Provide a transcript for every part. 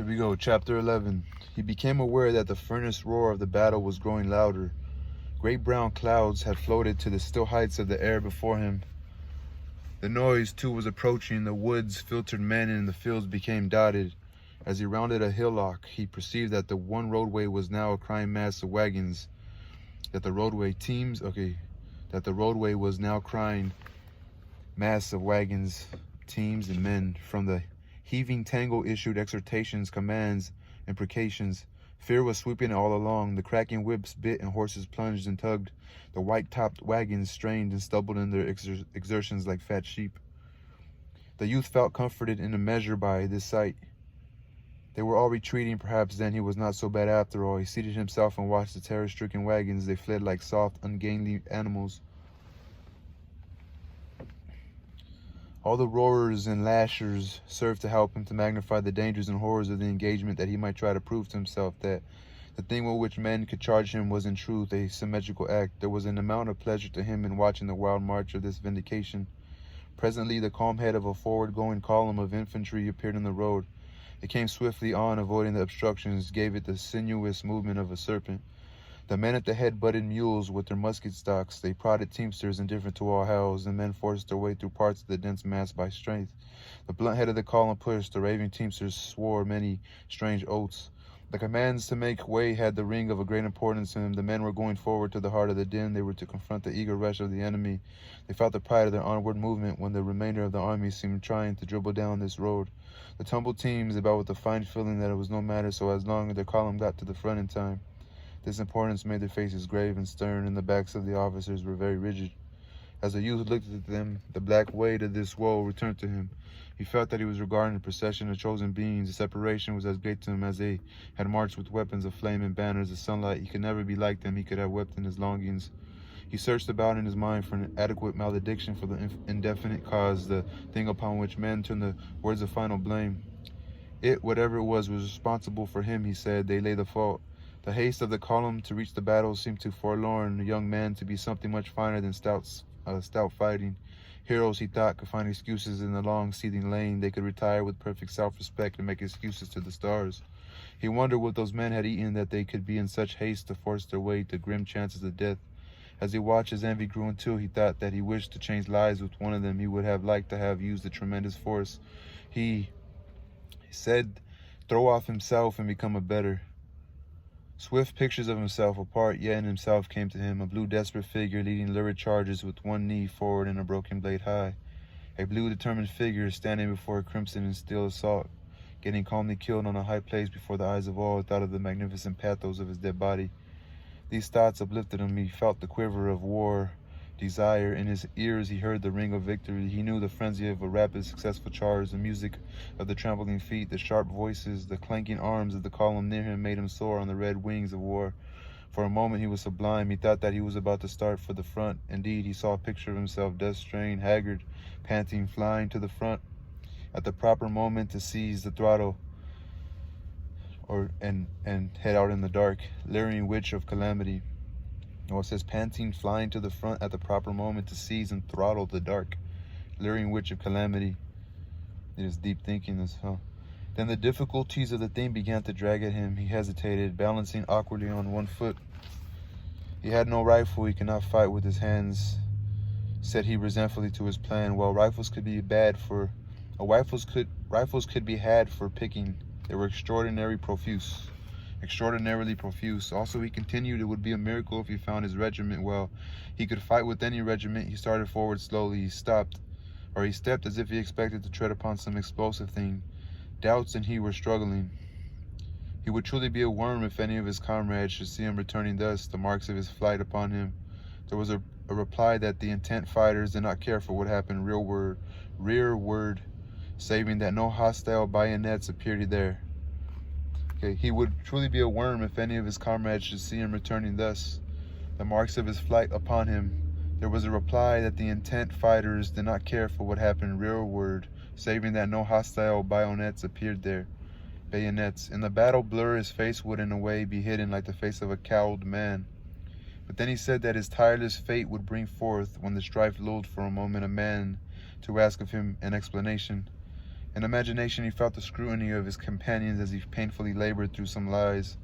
Here we go, chapter 11. He became aware that the furnace roar of the battle was growing louder. Great brown clouds had floated to the still heights of the air before him. The noise, too, was approaching. The woods filtered men and the fields became dotted. As he rounded a hillock, he perceived that the one roadway was now a crying mass of wagons. That the roadway was now crying mass of wagons, teams, and men. From the heaving tangle issued exhortations, commands, imprecations. Fear was sweeping all along. The cracking whips bit and horses plunged and tugged. The white-topped wagons strained and stumbled in their exertions like fat sheep. The youth felt comforted in a measure by this sight. They were all retreating. Perhaps then he was not so bad after all. He seated himself and watched the terror-stricken wagons. They fled like soft, ungainly animals. All the roarers and lashers served to help him to magnify the dangers and horrors of the engagement, that he might try to prove to himself that the thing with which men could charge him was in truth a symmetrical act. There was an amount of pleasure to him in watching the wild march of this vindication. Presently the calm head of a forward-going column of infantry appeared in the road. It came swiftly on, avoiding the obstructions, gave it the sinuous movement of a serpent. The men at the head butted mules with their musket stocks. They prodded teamsters indifferent to all hells. The men forced their way through parts of the dense mass by strength. The blunt head of the column pushed. The raving teamsters swore many strange oaths. The commands to make way had the ring of a great importance in them. The men were going forward to the heart of the din. They were to confront the eager rush of the enemy. They felt the pride of their onward movement when the remainder of the army seemed trying to dribble down this road. The tumbled teams about with the fine feeling that it was no matter so as long as their column got to the front in time. This importance made their faces grave and stern, and the backs of the officers were very rigid. As the youth looked at them, the black weight of this woe returned to him. He felt that he was regarding a procession of chosen beings. The separation was as great to him as they had marched with weapons of flame and banners of sunlight. He could never be like them. He could have wept in his longings. He searched about in his mind for an adequate malediction for the indefinite cause, the thing upon which men turned the words of final blame. It, whatever it was responsible for him, he said. They lay the fault. The haste of the column to reach the battle seemed too forlorn. A young man to be something much finer than stout fighting. Heroes, he thought, could find excuses in the long, seething lane. They could retire with perfect self-respect and make excuses to the stars. He wondered what those men had eaten that they could be in such haste to force their way to grim chances of death. As he watched, his envy grew until he thought that he wished to change lives with one of them. He would have liked to have used the tremendous force. He said, throw off himself and become a better. Swift pictures of himself, apart yet in himself, came to him. A blue desperate figure leading lurid charges with one knee forward and a broken blade high. A blue determined figure standing before a crimson and steel assault, getting calmly killed on a high place before the eyes of all. Thought of the magnificent pathos of his dead body. These thoughts uplifted him. He felt the quiver of war desire. In his ears he heard the ring of victory. He knew the frenzy of a rapid, successful charge, the music of the trampling feet, the sharp voices, the clanking arms of the column near him made him soar on the red wings of war. For a moment he was sublime. He thought that he was about to start for the front. Indeed, he saw a picture of himself, death-strained, haggard, panting, flying to the front at the proper moment to seize the throttle and head out in the dark, leering witch of calamity. It says, panting, flying to the front at the proper moment to seize and throttle the dark, luring witch of calamity. It is deep thinking, this, huh? Then the difficulties of the thing began to drag at him. He hesitated, balancing awkwardly on one foot. He had no rifle. He could not fight with his hands, said he resentfully to his plan. Well, rifles could be had for picking. They were extraordinarily profuse. Also, he continued, it would be a miracle if he found his regiment. Well, he could fight with any regiment. He started forward slowly. He stepped as if he expected to tread upon some explosive thing. Doubts and he were struggling. He would truly be a worm if any of his comrades should see him returning thus, the marks of his flight upon him. There was a reply that the intent fighters did not care for what happened rearward, saving that no hostile bayonets appeared there. He would truly be a worm if any of his comrades should see him returning thus, the marks of his flight upon him. There was a reply that the intent fighters did not care for what happened rearward, saving that no hostile bayonets appeared there. Bayonets. In the battle blur, his face would in a way be hidden like the face of a cowled man. But then he said that his tireless fate would bring forth, when the strife lulled for a moment, a man to ask of him an explanation. In imagination, he felt the scrutiny of his companions as he painfully labored through some lies.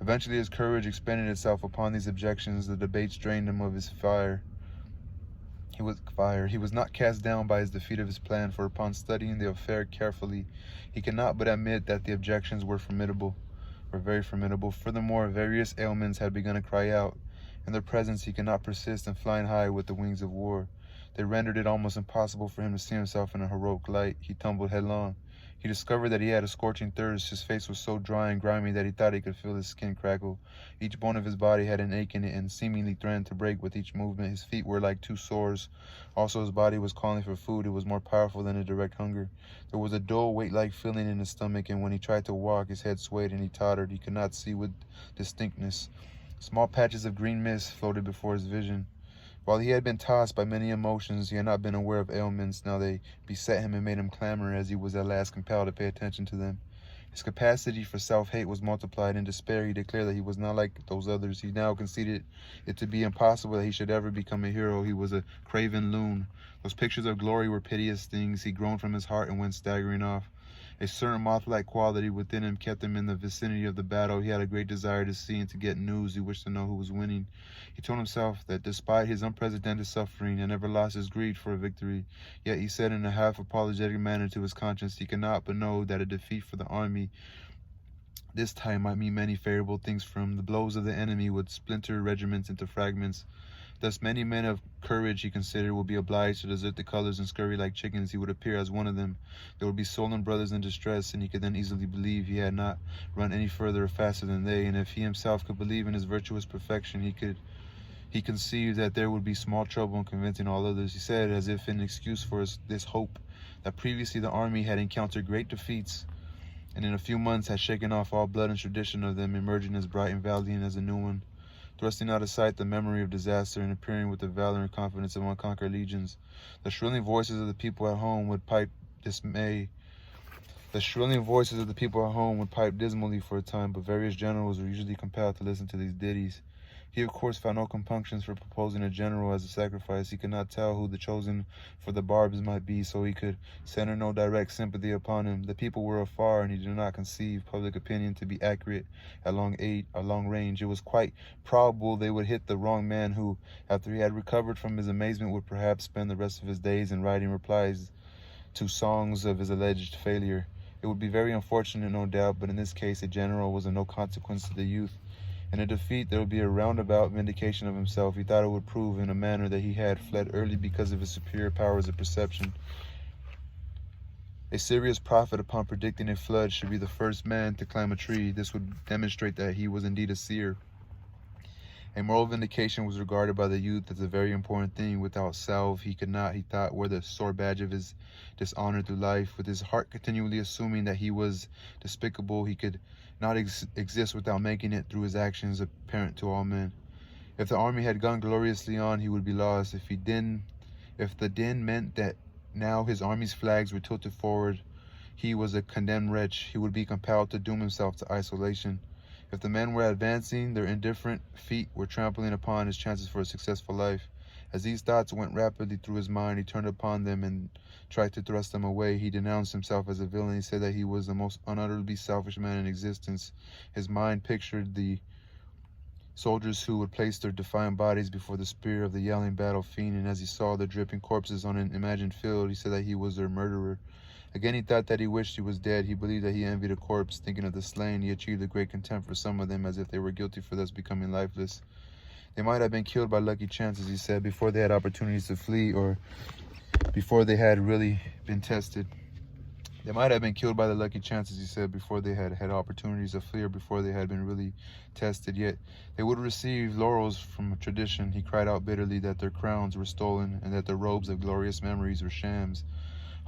Eventually, his courage expended itself upon these objections. The debates drained him of his fire. He was not cast down by his defeat of his plan, for upon studying the affair carefully, he could not but admit that the objections were very formidable. Furthermore, various ailments had begun to cry out. In their presence, he could not persist in flying high with the wings of war. They rendered it almost impossible for him to see himself in a heroic light. He tumbled headlong. He discovered that he had a scorching thirst. His face was so dry and grimy that he thought he could feel his skin crackle. Each bone of his body had an ache in it and seemingly threatened to break with each movement. His feet were like two sores. Also, his body was calling for food. It was more powerful than a direct hunger. There was a dull, weight-like feeling in his stomach, and when he tried to walk, his head swayed and he tottered. He could not see with distinctness. Small patches of green mist floated before his vision. While he had been tossed by many emotions, he had not been aware of ailments. Now they beset him and made him clamor as he was at last compelled to pay attention to them. His capacity for self-hate was multiplied. In despair, he declared that he was not like those others. He now conceded it to be impossible that he should ever become a hero. He was a craven loon. Those pictures of glory were piteous things. He groaned from his heart and went staggering off. A certain moth-like quality within him kept him in the vicinity of the battle. He had a great desire to see and to get news. He wished to know who was winning. He told himself that despite his unprecedented suffering, he had never lost his greed for a victory. Yet he said in a half-apologetic manner to his conscience, he could not but know that a defeat for the army this time might mean many favorable things for him. The blows of the enemy would splinter regiments into fragments. Thus many men of courage, he considered, would be obliged to desert the colors and scurry like chickens. He would appear as one of them. There would be sullen brothers in distress, and he could then easily believe he had not run any further or faster than they. And if he himself could believe in his virtuous perfection, he conceived that there would be small trouble in convincing all others. He said, as if in excuse for this hope, that previously the army had encountered great defeats, and in a few months had shaken off all blood and tradition of them, emerging as bright and valiant as a new one. Thrusting out of sight the memory of disaster and appearing with the valor and confidence of unconquered legions, the shrilling voices of the people at home would pipe dismay. The shrilling voices of the people at home would pipe dismally for a time, but various generals were usually compelled to listen to these ditties. He, of course, found no compunctions for proposing a general as a sacrifice. He could not tell who the chosen for the barbs might be, so he could center no direct sympathy upon him. The people were afar, and he did not conceive public opinion to be accurate at long range. It was quite probable they would hit the wrong man who, after he had recovered from his amazement, would perhaps spend the rest of his days in writing replies to songs of his alleged failure. It would be very unfortunate, no doubt, but in this case, a general was of no consequence to the youth. In a defeat, there would be a roundabout vindication of himself. He thought it would prove in a manner that he had fled early because of his superior powers of perception. A serious prophet, upon predicting a flood, should be the first man to climb a tree. This would demonstrate that he was indeed a seer. A moral vindication was regarded by the youth as a very important thing. Without salve, he could not, he thought, wear the sore badge of his dishonor through life. With his heart continually assuming that he was despicable, he could not exist without making it through his actions apparent to all men. If the army had gone gloriously on, he would be lost. If the din meant that now his army's flags were tilted forward, he was a condemned wretch. He would be compelled to doom himself to isolation. If the men were advancing, their indifferent feet were trampling upon his chances for a successful life. As these thoughts went rapidly through his mind, he turned upon them and tried to thrust them away. He denounced himself as a villain. He said that he was the most unutterably selfish man in existence. His mind pictured the soldiers who would place their defiant bodies before the spear of the yelling battle fiend, and as he saw the dripping corpses on an imagined field, he said that he was their murderer. Again, he thought that he wished he was dead. He believed that he envied a corpse. Thinking of the slain, he achieved a great contempt for some of them, as if they were guilty for thus becoming lifeless. They might have been killed by lucky chances, he said, before they had opportunities to flee, or before they had really been tested. They might have been killed by the lucky chances, he said, before they had had opportunities to flee, or before they had been really tested. Yet they would receive laurels from tradition. He cried out bitterly that their crowns were stolen, and that their robes of glorious memories were shams.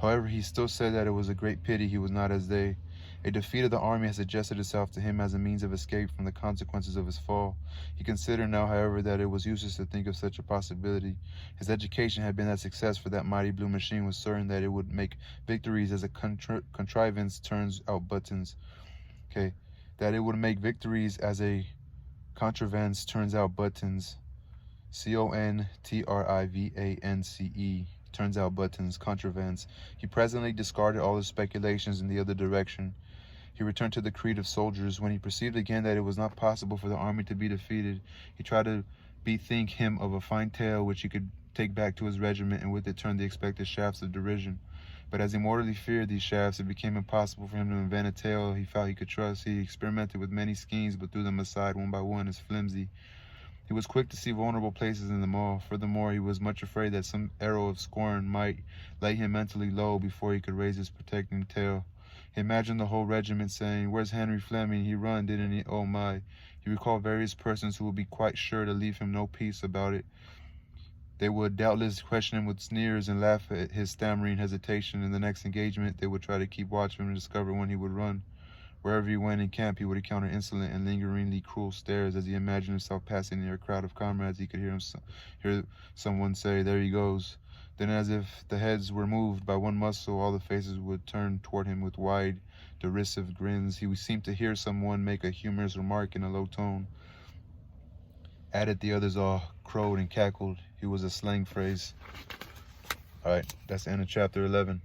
However, he still said that it was a great pity he was not as they. A defeat of the army had suggested itself to him as a means of escape from the consequences of his fall. He considered now, however, that it was useless to think of such a possibility. His education had been a success, for that mighty blue machine was certain that it would make victories as a contrivance turns out buttons. That it would make victories as a contrivance turns out buttons. CONTRIVANCE turns out buttons, contravands. He presently discarded all his speculations in the other direction. He returned to the creed of soldiers. When he perceived again that it was not possible for the army to be defeated, he tried to bethink him of a fine tale which he could take back to his regiment, and with it turn the expected shafts of derision. But as he mortally feared these shafts, it became impossible for him to invent a tale he felt he could trust. He experimented with many schemes, but threw them aside one by one as flimsy. He was quick to see vulnerable places in them all. Furthermore, he was much afraid that some arrow of scorn might lay him mentally low before he could raise his protecting tale. He imagined the whole regiment saying, "Where's Henry Fleming? He run, didn't he? Oh my." He recalled various persons who would be quite sure to leave him no peace about it. They would doubtless question him with sneers and laugh at his stammering hesitation. In the next engagement, they would try to keep watch of him and discover when he would run. Wherever he went in camp, he would encounter insolent and lingeringly cruel stares. As he imagined himself passing near a crowd of comrades, he could hear someone say, "There he goes." Then, as if the heads were moved by one muscle, all the faces would turn toward him with wide, derisive grins. He seemed to hear someone make a humorous remark in a low tone. At it, the others all crowed and cackled. It was a slang phrase. All right, that's the end of chapter 11.